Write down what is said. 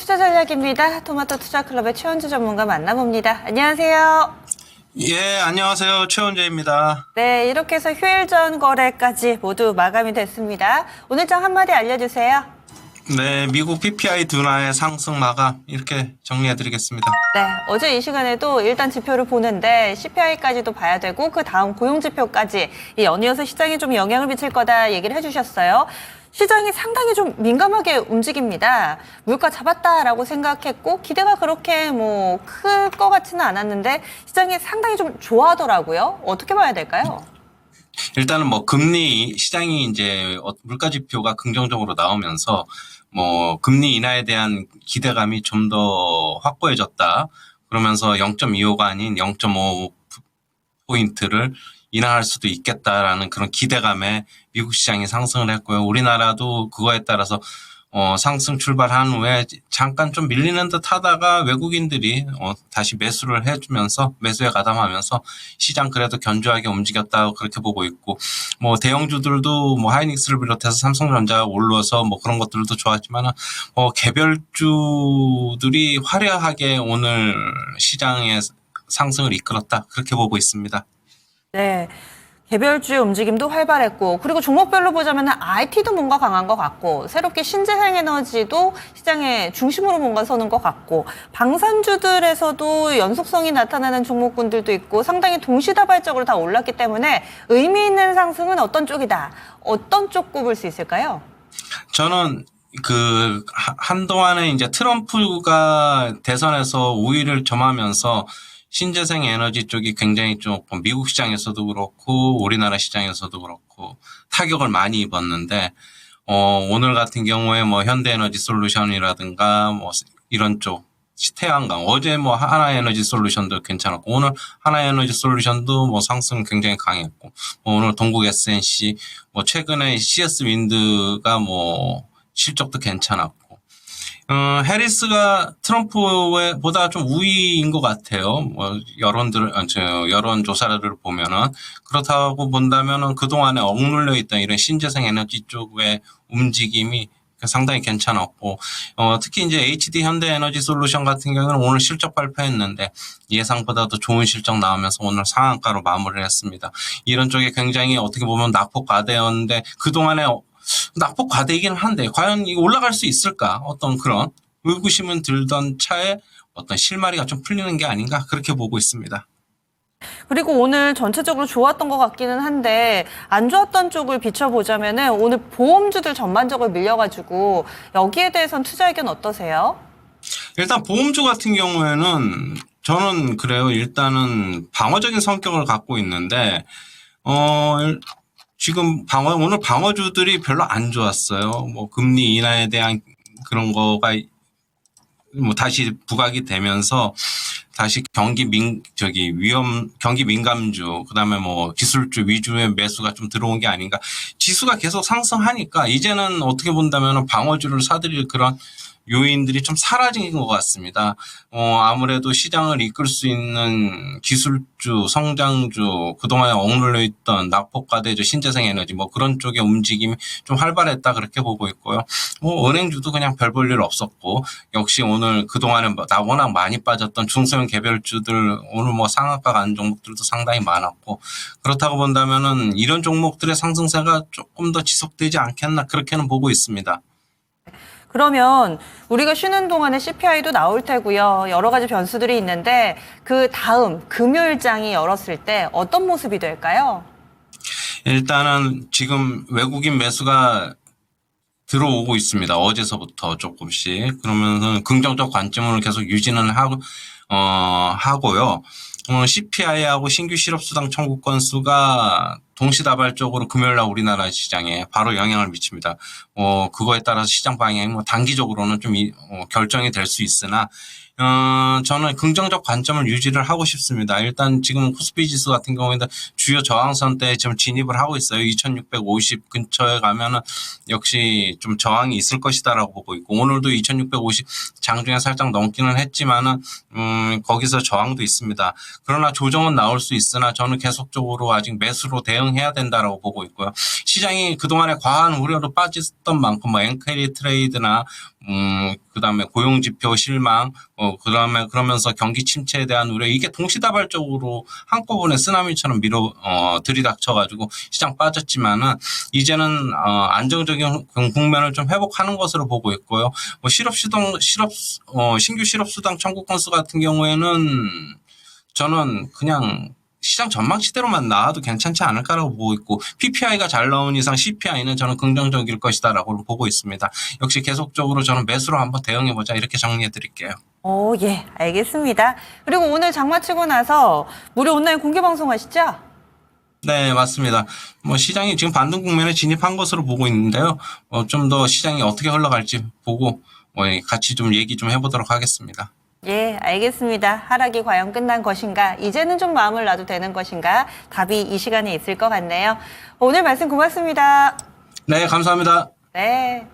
투자 전략입니다. 토마토 투자클럽의 최원주 전문가 만나봅니다. 안녕하세요. 예, 안녕하세요. 최원재입니다. 네, 이렇게 해서 휴일 전 거래까지 모두 마감이 됐습니다. 오늘장 한마디 알려주세요. 네, 미국 PPI 둔화의 상승 마감 이렇게 정리해드리겠습니다. 네, 어제 이 시간에도 일단 지표를 보는데 CPI까지도 봐야 되고 그 다음 고용지표까지 이 연이어서 시장에 좀 영향을 미칠 거다 얘기를 해주셨어요. 시장이 상당히 좀 민감하게 움직입니다. 물가 잡았다라고 생각했고 기대가 그렇게 클 것 같지는 않았는데 시장이 상당히 좀 좋아하더라고요. 어떻게 봐야 될까요? 일단은 금리 시장이 이제 물가 지표가 긍정적으로 나오면서 금리 인하에 대한 기대감이 좀 더 확고해졌다. 그러면서 0.25가 아닌 0.5 포인트를 인하할 수도 있겠다라는 그런 기대감에 미국 시장이 상승을 했고요. 우리나라도 그거에 따라서 상승 출발한 후에 잠깐 좀 밀리는 듯 하다가 외국인들이 다시 매수를 해주면서 매수에 가담하면서 시장 그래도 견조하게 움직였다고 그렇게 보고 있고, 대형주들도 하이닉스를 비롯해서 삼성전자가 올라서 그런 것들도 좋았지만 개별주들이 화려하게 오늘 시장의 상승을 이끌었다 그렇게 보고 있습니다. 네. 개별주의 움직임도 활발했고, 그리고 종목별로 보자면 IT도 뭔가 강한 것 같고, 새롭게 신재생에너지도 시장의 중심으로 뭔가 서는 것 같고, 방산주들에서도 연속성이 나타나는 종목군들도 있고, 상당히 동시다발적으로 다 올랐기 때문에 의미 있는 상승은 어떤 쪽이다? 어떤 쪽 꼽을 수 있을까요? 저는 한동안에 이제 트럼프가 대선에서 우위를 점하면서 신재생 에너지 쪽이 굉장히 좀 미국 시장에서도 그렇고 우리나라 시장에서도 그렇고 타격을 많이 입었는데, 오늘 같은 경우에 현대에너지 솔루션이라든가 이런 쪽, 태양광, 어제 하나에너지 솔루션도 괜찮았고 오늘 하나에너지 솔루션도 상승 굉장히 강했고, 오늘 동국 SNC, 최근에 CS 윈드가 실적도 괜찮았고, 해리스가 트럼프보다 좀 우위인 것 같아요. 여론조사를 보면은. 그렇다고 본다면은 그동안에 억눌려 있던 이런 신재생 에너지 쪽의 움직임이 상당히 괜찮았고, 특히 이제 HD 현대에너지 솔루션 같은 경우는 오늘 실적 발표했는데 예상보다도 좋은 실적 나오면서 오늘 상한가로 마무리를 했습니다. 이런 쪽에 굉장히 어떻게 보면 낙폭 과대였는데 그동안에 낙폭 과대이긴 한데 과연 이거 올라갈 수 있을까? 어떤 그런 의구심은 들던 차에 어떤 실마리가 좀 풀리는 게 아닌가 그렇게 보고 있습니다. 그리고 오늘 전체적으로 좋았던 것 같기는 한데 안 좋았던 쪽을 비춰보자면은 오늘 보험주들 전반적으로 밀려가지고 여기에 대해서는 투자 의견 어떠세요? 일단 보험주 같은 경우에는 저는 그래요. 일단은 방어적인 성격을 갖고 있는데 지금 오늘 방어주들이 별로 안 좋았어요. 금리 인하에 대한 그런 거가 다시 부각이 되면서 다시 경기 민감주, 그다음에 기술주 위주의 매수가 좀 들어온 게 아닌가. 지수가 계속 상승하니까 이제는 어떻게 본다면 방어주를 사들일 그런 요인들이 좀 사라진 것 같습니다. 아무래도 시장을 이끌 수 있는 기술주, 성장주, 그동안에 억눌려 있던 낙폭과대주, 신재생 에너지 그런 쪽의 움직임이 좀 활발했다 그렇게 보고 있고요. 은행주도 그냥 별 볼 일 없었고, 역시 오늘 그동안에 워낙 많이 빠졌던 중소형 개별주들 오늘 상한가 간 종목들도 상당히 많았고, 그렇다고 본다면은 이런 종목들의 상승세가 조금 더 지속되지 않겠나 그렇게는 보고 있습니다. 그러면 우리가 쉬는 동안에 CPI도 나올 테고요. 여러 가지 변수들이 있는데 그 다음 금요일장이 열었을 때 어떤 모습이 될까요? 일단은 지금 외국인 매수가 들어오고 있습니다. 어제서부터 조금씩. 그러면서 긍정적 관점을 계속 유지는 하고요. CPI하고 신규 실업수당 청구 건수가 동시다발적으로 금요일날 우리나라 시장에 바로 영향을 미칩니다. 그거에 따라서 시장 방향이 단기적으로는 좀 결정이 될 수 있으나, 저는 긍정적 관점을 유지를 하고 싶습니다. 일단 지금 코스피 지수 같은 경우에는 주요 저항선대에 지금 진입을 하고 있어요. 2650 근처에 가면은 역시 좀 저항이 있을 것이다라고 보고 있고, 오늘도 2650 장중에 살짝 넘기는 했지만은, 거기서 저항도 있습니다. 그러나 조정은 나올 수 있으나 저는 계속적으로 아직 매수로 대응 대응해야 된다라고 보고 있고요. 시장이 그동안에 과한 우려로 빠졌던 만큼 뭐 엔캐리 트레이드나 그다음에 고용지표 실망, 그다음에 그러면서 경기 침체에 대한 우려, 이게 동시다발적으로 한꺼번에 쓰나미처럼 들이닥쳐가지고 시장 빠졌지만은 이제는 안정적인 국면을 좀 회복하는 것으로 보고 있고요. 뭐 신규 실업수당 청구 건수 같은 경우에는 저는 그냥 시장 전망치대로만 나와도 괜찮지 않을까라고 보고 있고, PPI가 잘 나온 이상 CPI는 저는 긍정적일 것이다라고 보고 있습니다. 역시 계속적으로 저는 매수로 한번 대응해보자, 이렇게 정리해 드릴게요. 예, 알겠습니다. 그리고 오늘 장마 치고 나서 무료 온라인 공개 방송 하시죠? 네, 맞습니다. 뭐 시장이 지금 반등 국면에 진입한 것으로 보고 있는데요. 좀 더 시장이 어떻게 흘러갈지 보고 같이 좀 얘기 좀 해보도록 하겠습니다. 예, 알겠습니다. 하락이 과연 끝난 것인가? 이제는 좀 마음을 놔도 되는 것인가? 답이 이 시간에 있을 것 같네요. 오늘 말씀 고맙습니다. 네, 감사합니다. 네.